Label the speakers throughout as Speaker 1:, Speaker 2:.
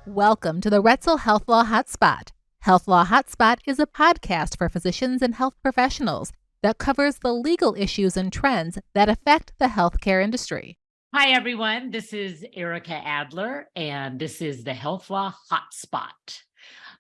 Speaker 1: Welcome to the Roetzel Health Law Hotspot. Health Law Hotspot is a podcast for physicians and health professionals that covers the legal issues and trends that affect the healthcare industry.
Speaker 2: Hi, everyone. This is Ericka Adler, and this is the Health Law Hotspot.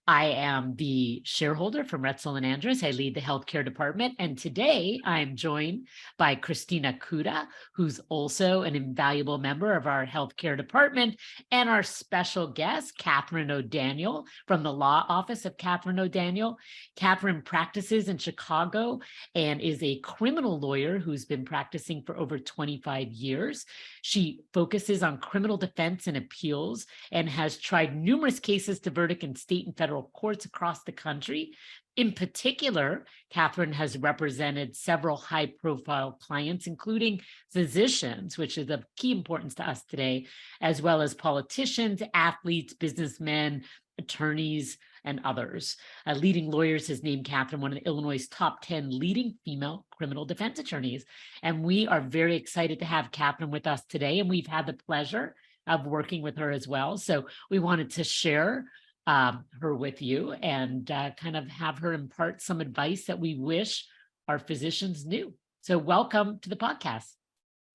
Speaker 2: I am the shareholder from Roetzel and Andrews. I lead the healthcare department, and today I'm joined by Christina Kuta, who's also an invaluable member of our healthcare department, and our special guest, Catharine O'Daniel, from the law office of Catharine O'Daniel. Catharine practices in Chicago and is a criminal lawyer who's been practicing for over 25 years. She focuses on criminal defense and appeals and has tried numerous cases to verdict in state and federal courts across the country. In particular, Catharine has represented several high-profile clients, including physicians, which is of key importance to us today, as well as politicians, athletes, businessmen, attorneys, and others. Leading Lawyers has named Catharine one of Illinois' top 10 leading female criminal defense attorneys. And we are very excited to have Catharine with us today, and we've had the pleasure of working with her as well. So we wanted to share her with you and kind of have her impart some advice that we wish our physicians knew. So welcome to the podcast.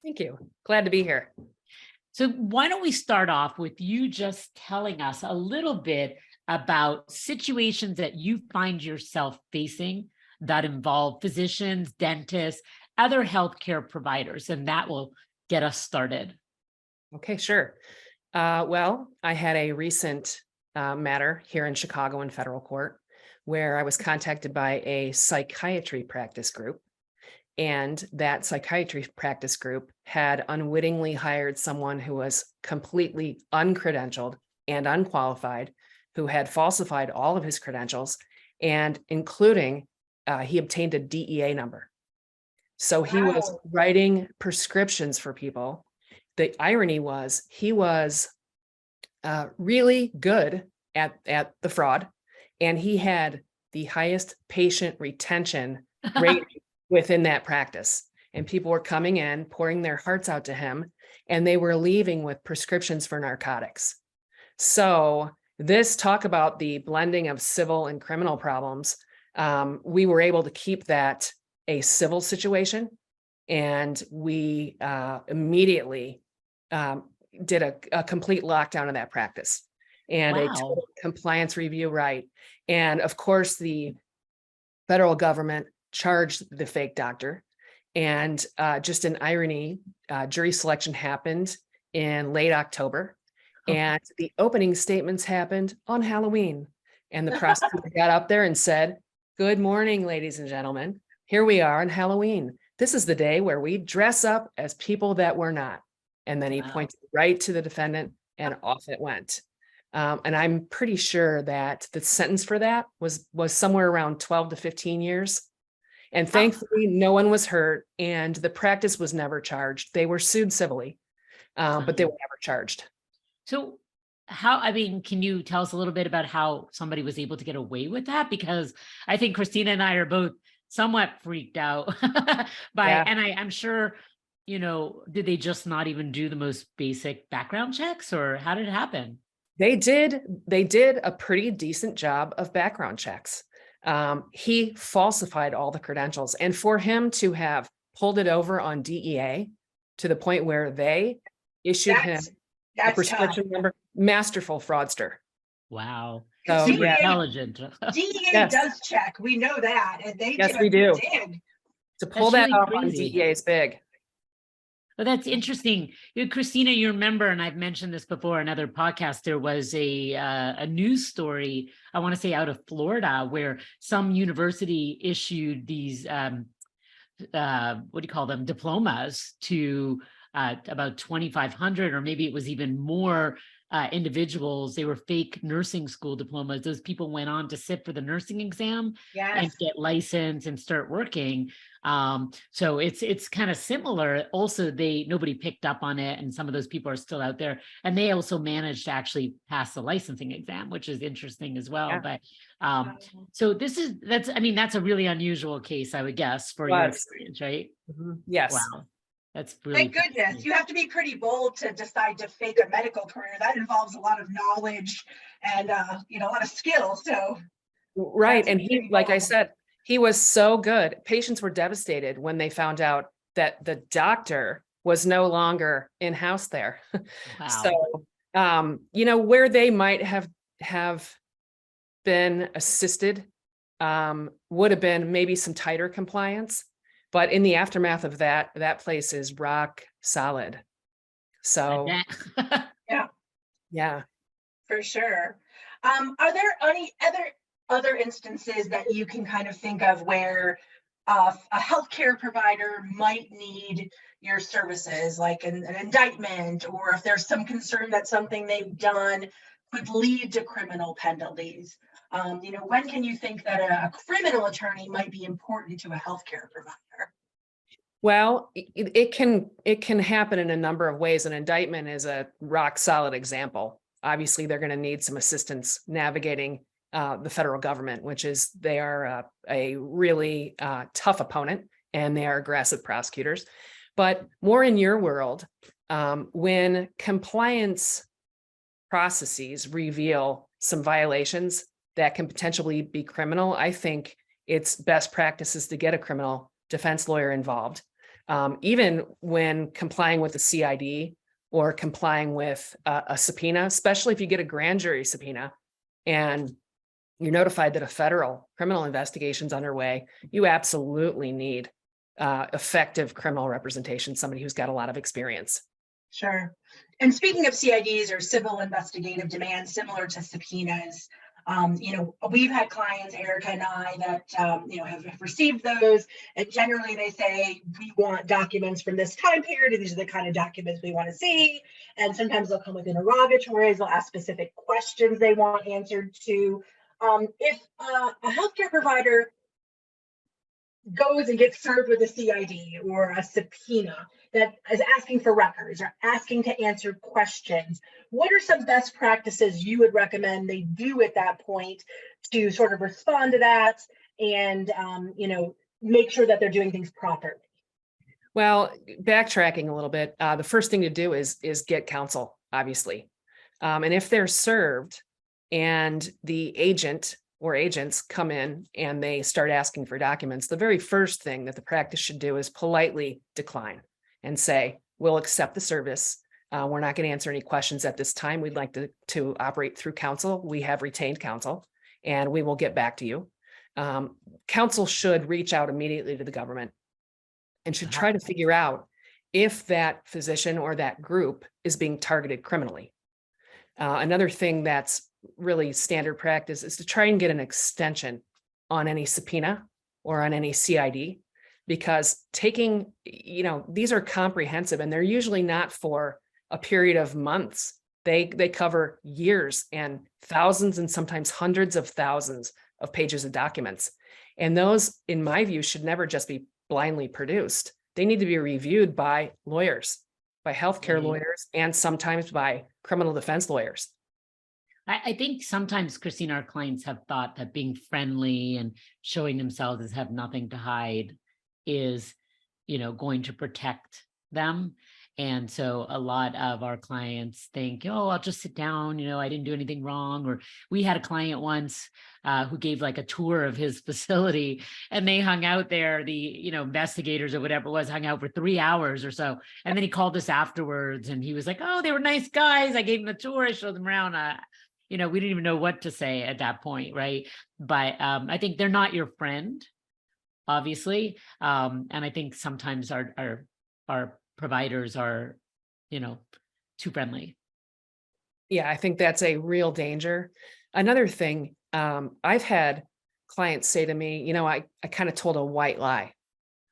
Speaker 3: Thank you. Glad to be here.
Speaker 2: So why don't we start off with you just telling us a little bit about situations that you find yourself facing that involve physicians, dentists, other healthcare providers, and that will get us started.
Speaker 3: Okay, sure. Well, I had a recent matter here in Chicago in federal court where I was contacted by a psychiatry practice group, and that psychiatry practice group had unwittingly hired someone who was completely uncredentialed and unqualified, who had falsified all of his credentials, and including he obtained a DEA number. So he was writing prescriptions for people. The irony was he was really good at the fraud, and he had the highest patient retention rate within that practice. And people were coming in, pouring their hearts out to him, and they were leaving with prescriptions for narcotics. So this talk about the blending of civil and criminal problems, we were able to keep that a civil situation, and we immediately did a complete lockdown of that practice and a total compliance review, right? And of course, the federal government charged the fake doctor. And just an irony, jury selection happened in late October, and the opening statements happened on Halloween. And the prosecutor got up there and said, "Good morning, ladies and gentlemen. Here we are on Halloween. This is the day where we dress up as people that we're not." And then he pointed right to the defendant, and off it went. And I'm pretty sure that the sentence for that was somewhere around 12 to 15 years. And thankfully, no one was hurt, and the practice was never charged. They were sued civilly, but they were never charged.
Speaker 2: So can you tell us a little bit about how somebody was able to get away with that? Because I think Christina and I are both somewhat freaked out and I'm sure, did they just not even do the most basic background checks, or how did it happen?
Speaker 3: They did a pretty decent job of background checks. He falsified all the credentials, and for him to have pulled it over on DEA to the point where they issued him a prescription number, masterful fraudster.
Speaker 2: Wow.
Speaker 3: So,
Speaker 2: super intelligent.
Speaker 4: DEA does check. We know that. And they
Speaker 3: we do.
Speaker 4: Did.
Speaker 3: To pull that off on DEA is big.
Speaker 2: Well, that's interesting. Christina, you remember, and I've mentioned this before in other podcasts, there was a news story, I want to say out of Florida, where some university issued these, diplomas to about 2,500, or maybe it was even more individuals. They were fake nursing school diplomas. Those people went on to sit for the nursing exam and get licensed and start working. So it's kind of similar. Also, nobody picked up on it, and some of those people are still out there, and they also managed to actually pass the licensing exam, which is interesting as well. But so that's a really unusual case, I would guess, for your experience, right?
Speaker 3: Mm-hmm. Yes.
Speaker 2: Wow. That's really
Speaker 4: Thank goodness. You have to be pretty bold to decide to fake a medical career. That involves a lot of knowledge and a lot of skill. So
Speaker 3: right.
Speaker 4: that's
Speaker 3: And he,
Speaker 4: pretty
Speaker 3: like I
Speaker 4: bold.
Speaker 3: said, he was so good. Patients were devastated when they found out that the doctor was no longer in-house there.
Speaker 2: wow.
Speaker 3: So, where they might have been assisted, would have been maybe some tighter compliance, but in the aftermath of that, that place is rock solid. So, yeah.
Speaker 4: For sure. Are there any other instances that you can kind of think of where a healthcare provider might need your services, like an indictment, or if there's some concern that something they've done could lead to criminal penalties? When can you think that a criminal attorney might be important to a healthcare provider?
Speaker 3: Well, it can happen in a number of ways. An indictment is a rock solid example. Obviously, they're going to need some assistance navigating the federal government, which is they are a really tough opponent, and they are aggressive prosecutors. But more in your world, when compliance processes reveal some violations that can potentially be criminal, I think it's best practices to get a criminal defense lawyer involved. Even when complying with the CID or complying with a subpoena, especially if you get a grand jury subpoena and you're notified that a federal criminal investigation is underway, you absolutely need effective criminal representation, somebody who's got a lot of experience.
Speaker 4: Sure. And speaking of CIDs or civil investigative demands, similar to subpoenas, we've had clients, Ericka and I, that, have received those, and generally they say, we want documents from this time period, and these are the kind of documents we want to see. And sometimes they'll come with interrogatories, they'll ask specific questions they want answered to. If a healthcare provider goes and gets served with a CID or a subpoena that is asking for records or asking to answer questions, what are some best practices you would recommend they do at that point to sort of respond to that and, make sure that they're doing things properly?
Speaker 3: Well, backtracking a little bit, the first thing to do is get counsel, obviously. And if they're served and the agent or agents come in and they start asking for documents, the very first thing that the practice should do is politely decline and say, we'll accept the service. We're not going to answer any questions at this time. We'd like to operate through counsel. We have retained counsel, and we will get back to you. Counsel should reach out immediately to the government and should try to figure out if that physician or that group is being targeted criminally. Another thing that's really standard practice is to try and get an extension on any subpoena or on any CID, because these are comprehensive and they're usually not for a period of months. They cover years and thousands and sometimes hundreds of thousands of pages of documents. And those, in my view, should never just be blindly produced. They need to be reviewed by lawyers, by healthcare lawyers, and sometimes by criminal defense lawyers.
Speaker 2: I think sometimes, Christina, our clients have thought that being friendly and showing themselves as have nothing to hide is, going to protect them. And so a lot of our clients think, oh, I'll just sit down, I didn't do anything wrong. Or we had a client once who gave like a tour of his facility, and they hung out there, the, investigators or whatever it was, hung out for 3 hours or so. And then he called us afterwards and he was like, oh, they were nice guys. I gave them a tour. I showed them around. We didn't even know what to say at that point, right? But I think they're not your friend, obviously. And I think sometimes our providers are, too friendly.
Speaker 3: Yeah, I think that's a real danger. Another thing, I've had clients say to me, I kind of told a white lie.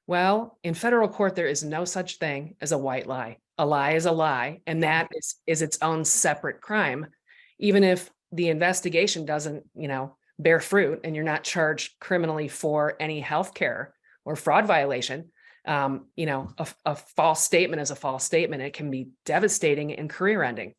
Speaker 3: Well, in federal court, there is no such thing as a white lie. A lie is a lie, and that is its own separate crime. Even if the investigation doesn't, bear fruit and you're not charged criminally for any healthcare or fraud violation, a false statement is a false statement. It can be devastating and career ending.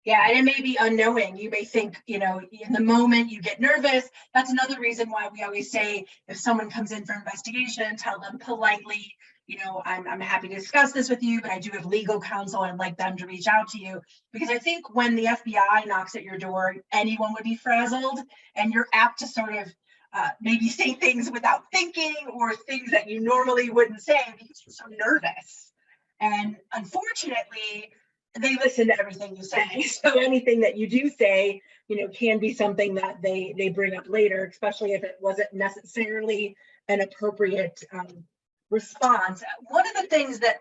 Speaker 4: Yeah, and it may be unknowing. You may think, in the moment you get nervous. That's another reason why we always say, if someone comes in for investigation, tell them politely, I'm happy to discuss this with you, but I do have legal counsel. I'd like them to reach out to you, because I think when the FBI knocks at your door, anyone would be frazzled, and you're apt to sort of maybe say things without thinking, or things that you normally wouldn't say because you're so nervous. And unfortunately, they listen to everything you say. So anything that you do say, can be something that they bring up later, especially if it wasn't necessarily an appropriate response. One of the things that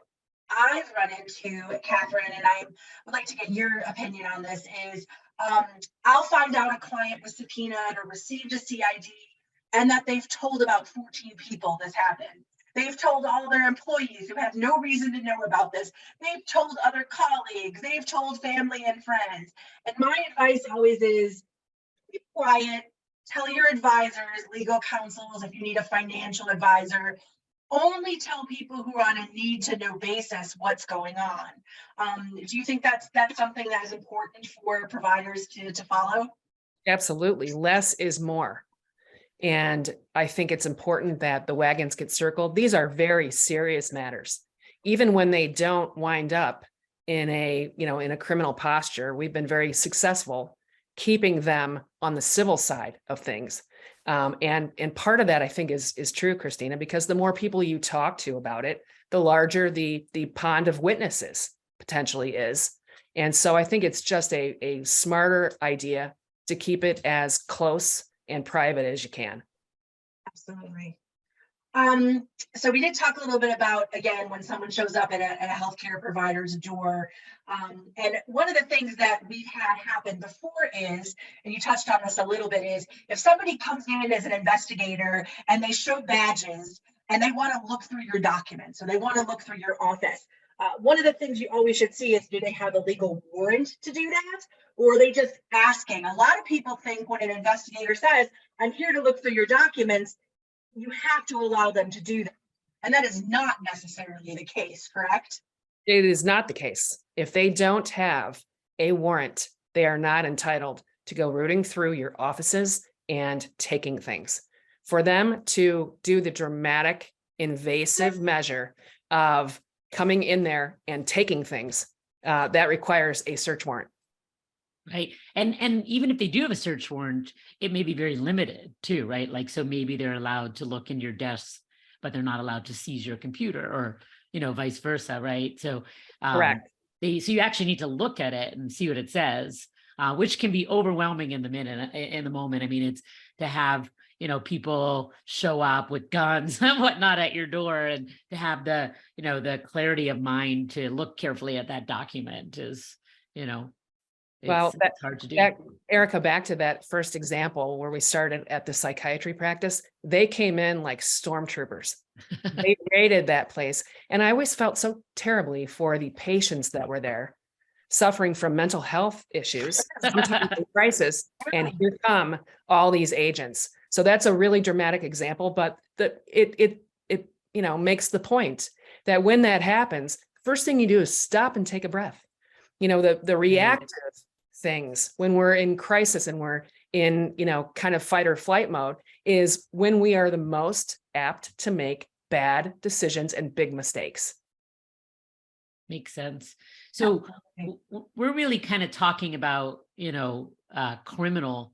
Speaker 4: I've run into, Catherine, and I would like to get your opinion on this, is I'll find out a client was subpoenaed or received a CID, and that they've told about 14 people this happened. They've told all their employees who have no reason to know about this. They've told other colleagues. They've told family and friends. And my advice always is, be quiet. Tell your advisors, legal counsels, if you need a financial advisor. Only tell people who are on a need to know basis what's going on. Do you think that's something that is important for providers to follow?
Speaker 3: Absolutely. Less is more. And I think it's important that the wagons get circled. These are very serious matters. Even when they don't wind up in a criminal posture, we've been very successful keeping them on the civil side of things. And part of that, I think, is true, Christina, because the more people you talk to about it, the larger the pond of witnesses potentially is. And so I think it's just a smarter idea to keep it as close and private as you can.
Speaker 4: Absolutely. So we did talk a little bit about, again, when someone shows up at a healthcare provider's door. And one of the things that we've had happen before is, and you touched on this a little bit, is if somebody comes in as an investigator and they show badges and they want to look through your documents, so they want to look through your office. One of the things you always should see is, do they have a legal warrant to do that? Or are they just asking? A lot of people think when an investigator says, I'm here to look through your documents, you have to allow them to do that. And that is not necessarily the case, correct?
Speaker 3: It is not the case. If they don't have a warrant, they are not entitled to go rooting through your offices and taking things. For them to do the dramatic, invasive measure of coming in there and taking things, that requires a search warrant.
Speaker 2: Right. And even if they do have a search warrant, it may be very limited too, right? Like, so maybe they're allowed to look in your desks, but they're not allowed to seize your computer, or, vice versa, right? So
Speaker 3: Correct.
Speaker 2: So you actually need to look at it and see what it says, which can be overwhelming in the moment. I mean, it's to have, people show up with guns and whatnot at your door, and to have the, the clarity of mind to look carefully at that document is, it's hard to do.
Speaker 3: Ericka, back to that first example where we started at the psychiatry practice, they came in like stormtroopers. They raided that place. And I always felt so terribly for the patients that were there suffering from mental health issues, sometimes in crisis, and here come all these agents. So that's a really dramatic example, but it makes the point that when that happens, first thing you do is stop and take a breath. The reactive things when we're in crisis and we're in, kind of fight or flight mode is when we are the most apt to make bad decisions and big mistakes.
Speaker 2: Makes sense. So we're really kind of talking about, criminal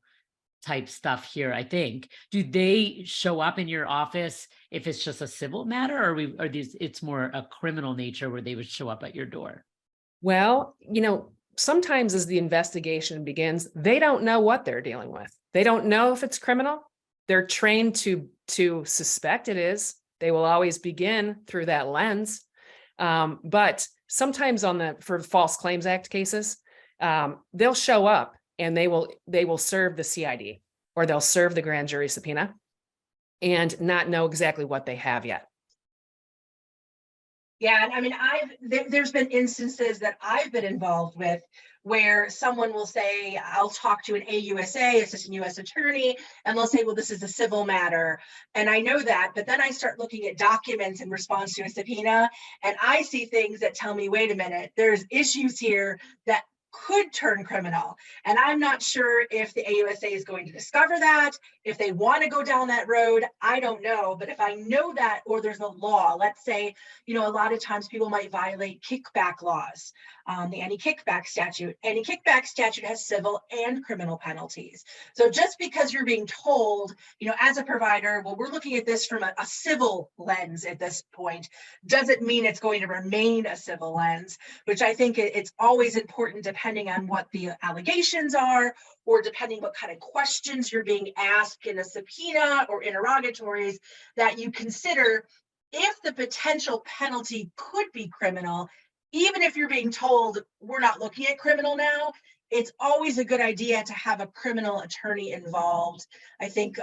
Speaker 2: type stuff here, I think. Do they show up in your office if it's just a civil matter, or it's more a criminal nature where they would show up at your door?
Speaker 3: Well, sometimes as the investigation begins, they don't know what they're dealing with. They don't know if it's criminal. They're trained to suspect it is. They will always begin through that lens. But sometimes for False Claims Act cases, they'll show up and they will serve the CID, or they'll serve the grand jury subpoena and not know exactly what they have yet.
Speaker 4: Yeah, and I mean, there's been instances that I've been involved with where someone will say, I'll talk to an AUSA, assistant U.S. attorney, and they'll say, well, this is a civil matter. And I know that, but then I start looking at documents in response to a subpoena, and I see things that tell me, wait a minute, there's issues here that could turn criminal. And I'm not sure if the AUSA is going to discover that, if they want to go down that road, I don't know. But if I know that, or there's a law, let's say, a lot of times people might violate kickback laws, the anti-kickback statute. Anti-kickback statute has civil and criminal penalties. So just because you're being told, as a provider, well, we're looking at this from a civil lens at this point, doesn't mean it's going to remain a civil lens, which I think it's always important, depending on what the allegations are, or depending what kind of questions you're being asked in a subpoena or interrogatories, that you consider if the potential penalty could be criminal. Even if you're being told we're not looking at criminal now, it's always a good idea to have a criminal attorney involved. I think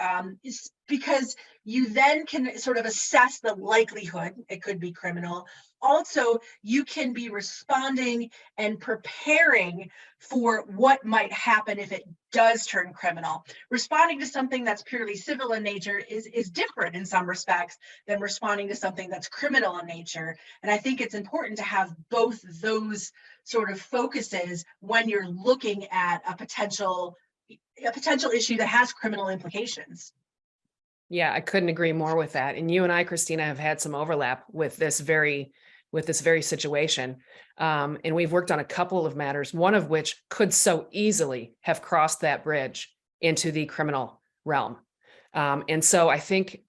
Speaker 4: because you then can sort of assess the likelihood it could be criminal. Also, you can be responding and preparing for what might happen if it does turn criminal. Responding to something that's purely civil in nature is different in some respects than responding to something that's criminal in nature. And I think it's important to have both those sort of focuses when you're looking at a potential issue that has criminal implications.
Speaker 3: Yeah, I couldn't agree more with that. And you and I, Christina, have had some overlap with this very situation. And we've worked on a couple of matters, one of which could so easily have crossed that bridge into the criminal realm. And so I think,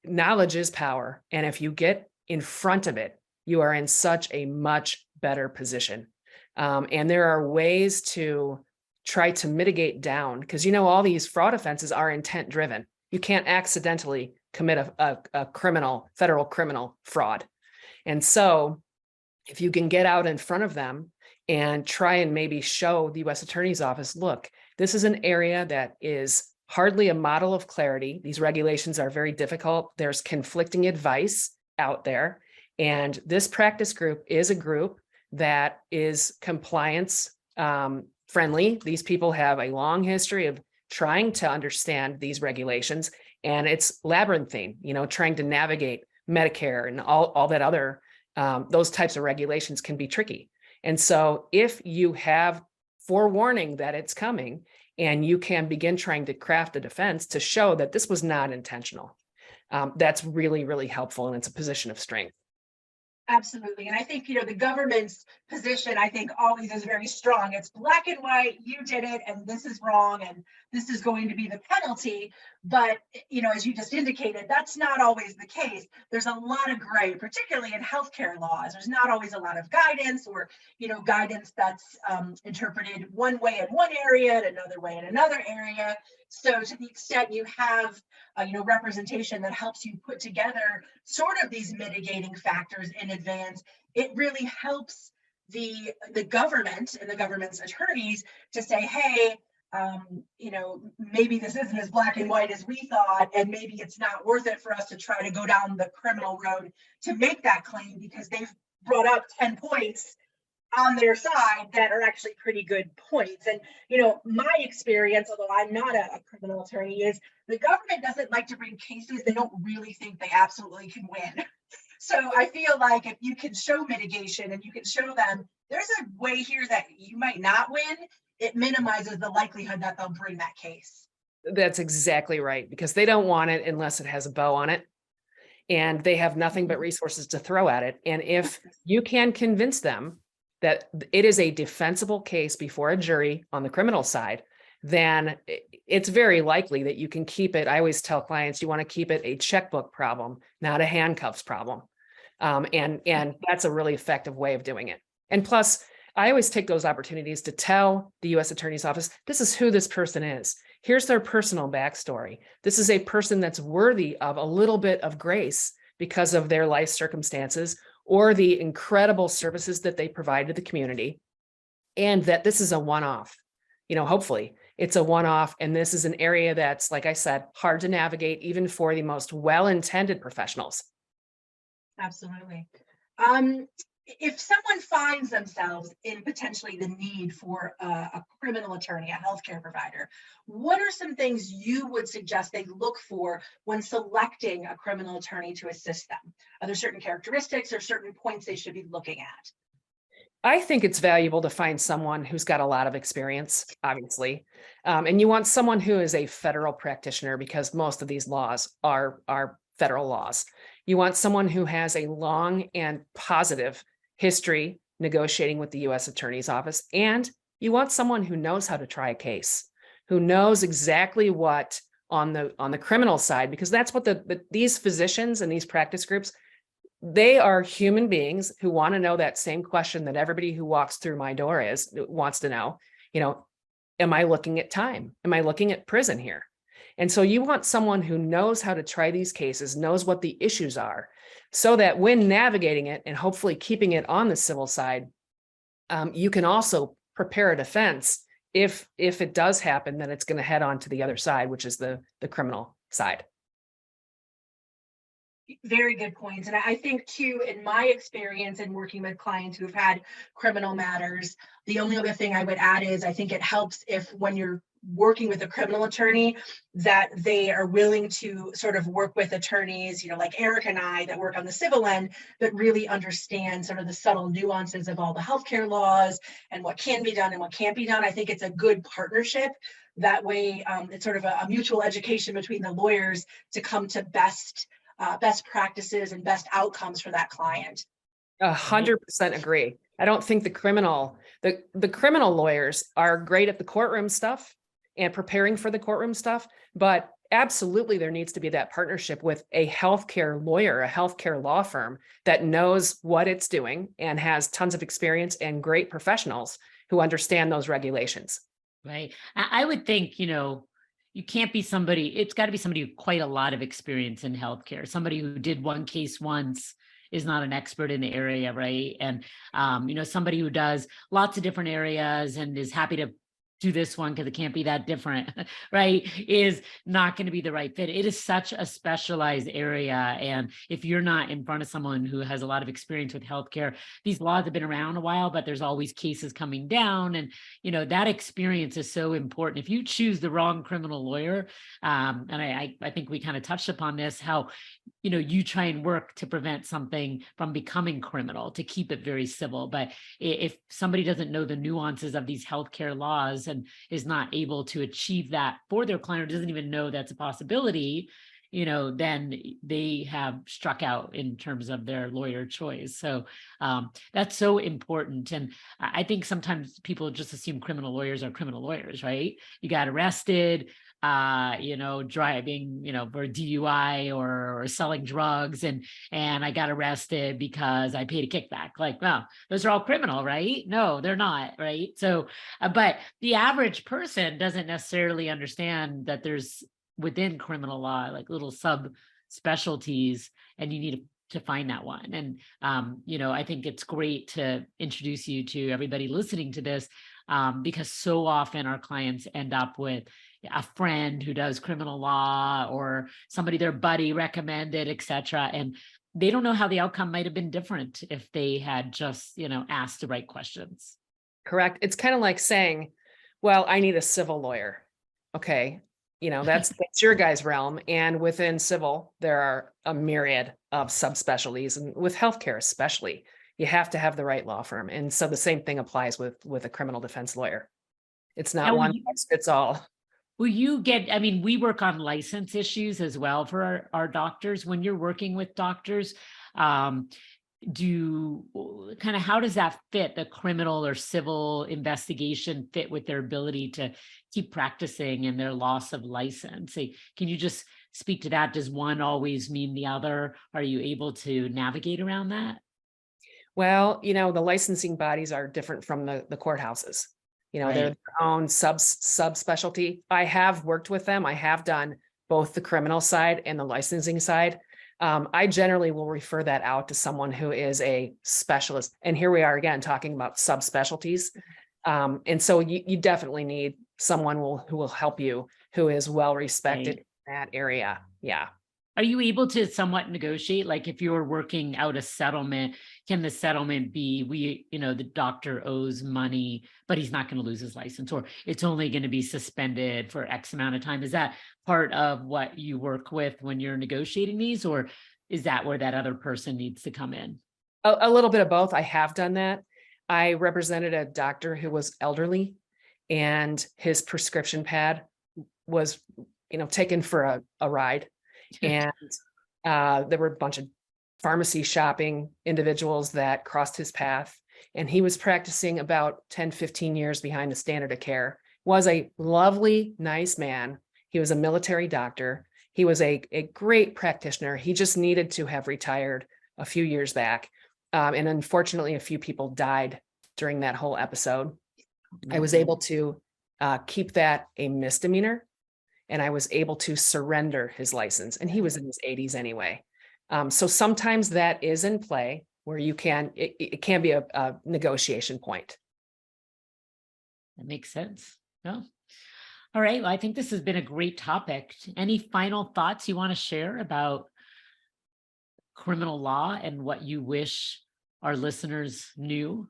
Speaker 3: knowledge is power. And if you get in front of it, you are in such a much better position. And there are ways to try to mitigate down, because, all these fraud offenses are intent driven. You can't accidentally commit a federal criminal fraud. And so if you can get out in front of them and try and maybe show the U.S. Attorney's Office, look, this is an area that is hardly a model of clarity. These regulations are very difficult. There's conflicting advice out there. And this practice group is a group that is compliance friendly. These people have a long history of trying to understand these regulations, and it's labyrinthine, trying to navigate Medicare and all that other, those types of regulations can be tricky. And so if you have forewarning that it's coming, and you can begin trying to craft a defense to show that this was not intentional, that's really, really helpful. And it's a position of strength.
Speaker 4: Absolutely. And I think, the government's position, I think, always is very strong. It's black and white, you did it, and this is wrong, and this is going to be the penalty. But, as you just indicated, that's not always the case. There's a lot of gray, particularly in healthcare laws. There's not always a lot of guidance, or, guidance that's interpreted one way in one area and another way in another area. So to the extent you have, representation that helps you put together sort of these mitigating factors in advance, it really helps the government and the government's attorneys to say, hey, maybe this isn't as black and white as we thought, and maybe it's not worth it for us to try to go down the criminal road to make that claim, because they've brought up 10 points on their side that are actually pretty good points. And, my experience, although I'm not a criminal attorney, is the government doesn't like to bring cases they don't really think they absolutely can win. So I feel like if you can show mitigation and you can show them there's a way here that you might not win, it minimizes the likelihood that they'll bring that case.
Speaker 3: That's exactly right, because they don't want it unless it has a bow on it, and they have nothing but resources to throw at it. And if you can convince them that it is a defensible case before a jury on the criminal side, then it's very likely that you can keep it. I always tell clients, you want to keep it a checkbook problem, not a handcuffs problem. And that's a really effective way of doing it. And plus, I always take those opportunities to tell the U.S. Attorney's Office, this is who this person is. Here's their personal backstory. This is a person that's worthy of a little bit of grace because of their life circumstances or the incredible services that they provide to the community, and that this is a one-off. Hopefully it's a one-off, and this is an area that's, like I said, hard to navigate even for the most well-intended professionals.
Speaker 4: Absolutely. If someone finds themselves in potentially the need for a criminal attorney, a healthcare provider, what are some things you would suggest they look for when selecting a criminal attorney to assist them? Are there certain characteristics or certain points they should be looking at?
Speaker 3: I think it's valuable to find someone who's got a lot of experience, obviously. And you want someone who is a federal practitioner because most of these laws are federal laws. You want someone who has a long and positive history negotiating with the U.S. Attorney's Office. And you want someone who knows how to try a case, who knows exactly what on the criminal side, because that's what these physicians and these practice groups, they are human beings who want to know that same question that everybody who walks through my door wants to know, am I looking at time? Am I looking at prison here? And so you want someone who knows how to try these cases, knows what the issues are, so that when navigating it and hopefully keeping it on the civil side, you can also prepare a defense if it does happen, then it's going to head on to the other side, which is the criminal side.
Speaker 4: Very good points. And I think too, in my experience in working with clients who have had criminal matters, the only other thing I would add is I think it helps if when you're working with a criminal attorney that they are willing to sort of work with attorneys, like Ericka and I that work on the civil end, but really understand sort of the subtle nuances of all the healthcare laws and what can be done and what can't be done. I think it's a good partnership. That way, it's sort of a mutual education between the lawyers to come to best practices and best outcomes for that client.
Speaker 3: 100% agree. I don't think the criminal lawyers are great at the courtroom stuff and preparing for the courtroom stuff, but absolutely there needs to be that partnership with a healthcare lawyer, a healthcare law firm that knows what it's doing and has tons of experience and great professionals who understand those regulations.
Speaker 2: Right. I would think, you can't be somebody, it's got to be somebody with quite a lot of experience in healthcare. Somebody who did one case once is not an expert in the area, right? And, somebody who does lots of different areas and is happy to do this one because it can't be that different, right, is not going to be the right fit. It is such a specialized area. And if you're not in front of someone who has a lot of experience with healthcare, these laws have been around a while, but there's always cases coming down. And, that experience is so important. If you choose the wrong criminal lawyer, and I think we kind of touched upon this, how, you try and work to prevent something from becoming criminal, to keep it very civil. But if somebody doesn't know the nuances of these healthcare laws and is not able to achieve that for their client, or doesn't even know that's a possibility, then they have struck out in terms of their lawyer choice. So that's so important. And I think sometimes people just assume criminal lawyers are criminal lawyers, right? You got arrested, driving, for DUI or selling drugs. And I got arrested because I paid a kickback. Like, well, those are all criminal, right? No, they're not. Right. So, but the average person doesn't necessarily understand that there's within criminal law, like little subspecialties, and you need to find that one. And, I think it's great to introduce you to everybody listening to this, because so often our clients end up with a friend who does criminal law or somebody their buddy recommended, et cetera. And they don't know how the outcome might have been different if they had just, asked the right questions.
Speaker 3: Correct. It's kind of like saying, well, I need a civil lawyer. Okay. That's your guys' realm. And within civil, there are a myriad of subspecialties, and with healthcare, especially, you have to have the right law firm. And so the same thing applies with a criminal defense lawyer. It's not one size fits all.
Speaker 2: Will you get, we work on license issues as well for our doctors. When you're working with doctors, how does that fit, the criminal or civil investigation fit with their ability to keep practicing and their loss of license? Can you just speak to that? Does one always mean the other? Are you able to navigate around that?
Speaker 3: Well, the licensing bodies are different from the courthouses.
Speaker 2: Right.
Speaker 3: They're their own subspecialty. I have worked with them. I have done both the criminal side and the licensing side. I generally will refer that out to someone who is a specialist. And here we are again, talking about subspecialties. And so you definitely need someone who will help you, who is well-respected in that area. Yeah.
Speaker 2: Are you able to somewhat negotiate? Like if you're working out a settlement, can the settlement be, the doctor owes money, but he's not going to lose his license, or it's only going to be suspended for X amount of time? Is that part of what you work with when you're negotiating these, or is that where that other person needs to come in?
Speaker 3: A little bit of both. I have done that. I represented a doctor who was elderly, and his prescription pad was, taken for a ride. And there were a bunch of pharmacy shopping individuals that crossed his path. And he was practicing about 10, 15 years behind the standard of care. Was a lovely, nice man. He was a military doctor. He was a great practitioner. He just needed to have retired a few years back. And unfortunately, a few people died during that whole episode. I was able to keep that a misdemeanor, and I was able to surrender his license. And he was in his 80s anyway. So sometimes that is in play where it can be a negotiation point.
Speaker 2: That makes sense. No. All right. Well, I think this has been a great topic. Any final thoughts you want to share about criminal law and what you wish our listeners knew?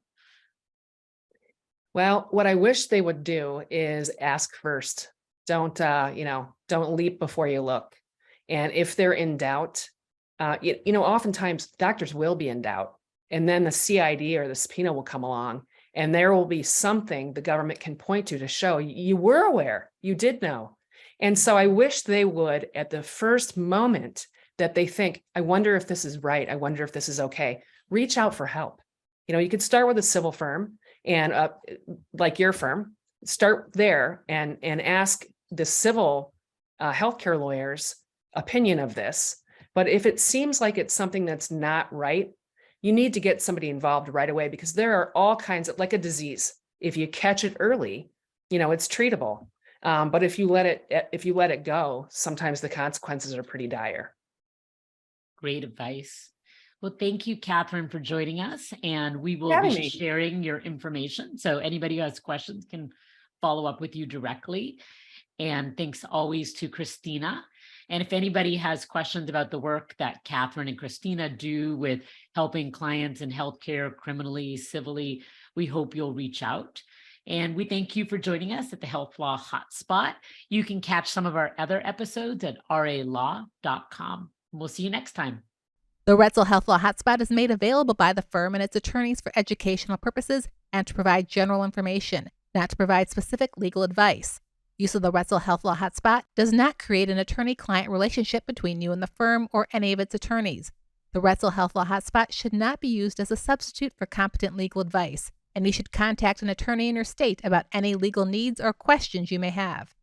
Speaker 3: Well, what I wish they would do is ask first. Don't leap before you look. And if they're in doubt, oftentimes doctors will be in doubt, and then the CID or the subpoena will come along, and there will be something the government can point to show you were aware, you did know. And so I wish they would, at the first moment that they think, I wonder if this is right, I wonder if this is okay, reach out for help. You could start with a civil firm, and like your firm, start there and ask the civil healthcare lawyer's opinion of this. But if it seems like it's something that's not right, you need to get somebody involved right away, because there are all kinds of, like a disease. If you catch it early, it's treatable. But if you let it go, sometimes the consequences are pretty dire.
Speaker 2: Great advice. Well, thank you, Catharine, for joining us, and we will be sharing your information. So anybody who has questions can follow up with you directly. And thanks always to Christina. And if anybody has questions about the work that Catharine and Christina do with helping clients in healthcare, criminally, civilly, we hope you'll reach out. And we thank you for joining us at the Health Law Hotspot. You can catch some of our other episodes at ralaw.com. We'll see you next time.
Speaker 1: The Roetzel Health Law Hotspot is made available by the firm and its attorneys for educational purposes and to provide general information, not to provide specific legal advice. Use of the Roetzel Health Law Hotspot does not create an attorney-client relationship between you and the firm or any of its attorneys. The Roetzel Health Law Hotspot should not be used as a substitute for competent legal advice, and you should contact an attorney in your state about any legal needs or questions you may have.